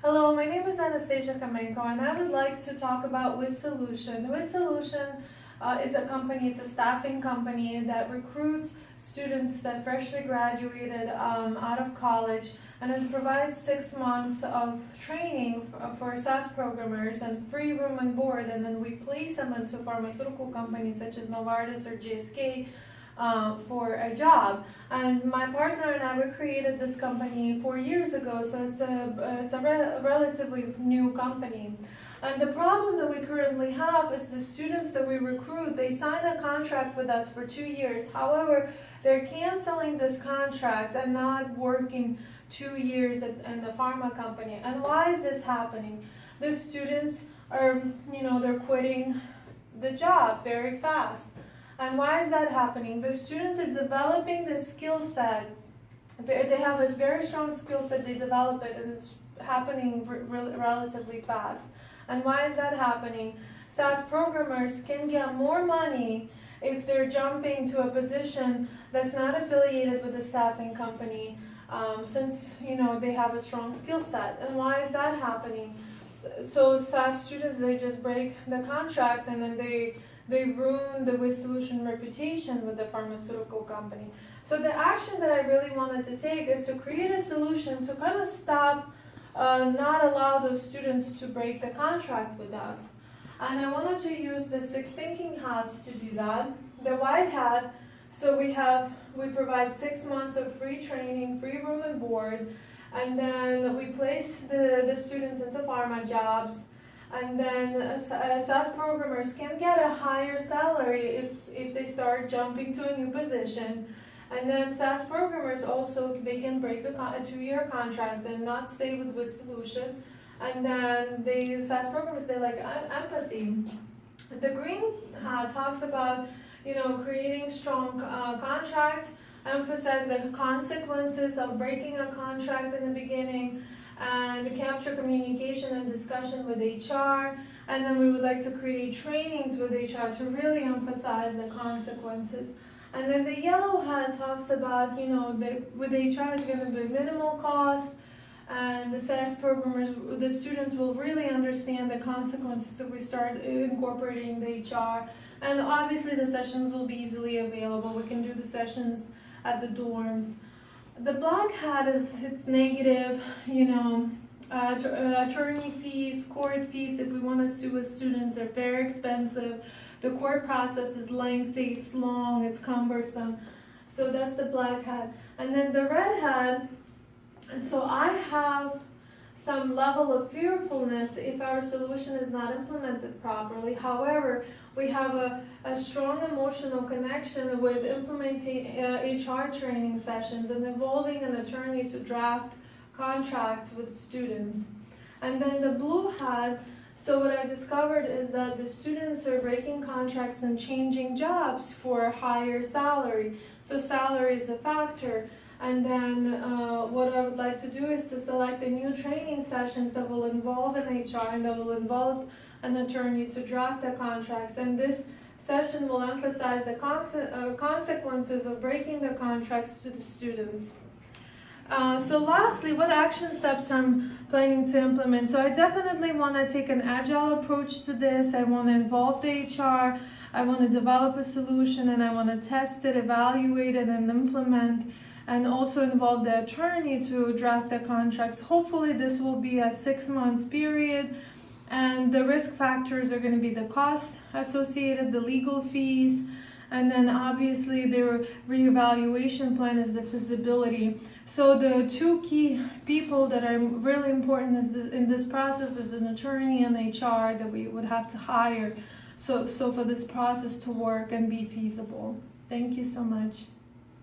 Hello, my name is Anastasia Kamenko, and I would like to talk about wizsolution. wizsolution is a company, it's a staffing company that recruits students that freshly graduated out of college, and it provides 6 months of training for SAS programmers and free room and board, and then we place them into pharmaceutical companies such as Novartis or GSK for a job. And my partner and I, we created this company 4 years ago, so it's a relatively new company. And the problem that we currently have is the students that we recruit, they sign a contract with us for 2 years. However, they're canceling these contracts and not working 2 years in the pharma company. And why is this happening? The students are, they're quitting the job very fast. And why is that happening? The students are developing the skill set. They have a very strong skill set, they develop it, and it's happening relatively fast. And why is that happening? SAS programmers can get more money if they're jumping to a position that's not affiliated with a staffing company, since they have a strong skill set. And why is that happening? So SAS students, they just break the contract, and then they ruin the wizsolution reputation with the pharmaceutical company. So the action that I really wanted to take is to create a solution to kind of stop, not allow those students to break the contract with us. And I wanted to use the 6 thinking hats to do that. The white hat, so we provide 6 months of free training, free room and board, and then we place the students into pharma jobs. And then SAS programmers can get a higher salary if they start jumping to a new position. And then SAS programmers also, they can break a 2-year contract and not stay with wizsolution. And then SAS programmers, they like empathy. The green hat talks about creating strong contracts, emphasize the consequences of breaking a contract in the beginning, and capture communication and discussion with HR. And then we would like to create trainings with HR to really emphasize the consequences. And then the yellow hat talks about, with HR it's going to be minimal cost, and the SAS programmers, the students will really understand the consequences if we start incorporating the HR. And obviously the sessions will be easily available. We can do the sessions at the dorms. The black hat it's negative, attorney fees, court fees. If we want to sue a student, they're very expensive. The court process is lengthy, it's long, it's cumbersome. So that's the black hat. And then the red hat, and so I have some level of fearfulness if our solution is not implemented properly. However, we have a strong emotional connection with implementing HR training sessions and involving an attorney to draft contracts with students. And then the blue hat, so what I discovered is that the students are breaking contracts and changing jobs for a higher salary. So salary is a factor. And then what I would like to do is to select the new training sessions that will involve an HR and that will involve an attorney to draft the contracts. And this session will emphasize the consequences of breaking the contracts to the students. So lastly, what action steps I'm planning to implement? So I definitely want to take an agile approach to this. I want to involve the HR, I want to develop a solution, and I want to test it, evaluate it, and implement, and also involve the attorney to draft the contracts. Hopefully this will be a 6 months period, and the risk factors are going to be the cost associated, the legal fees, and then obviously the reevaluation plan is the feasibility. So the 2 key people that are really important in this process is an attorney and HR that we would have to hire so for this process to work and be feasible. Thank you so much.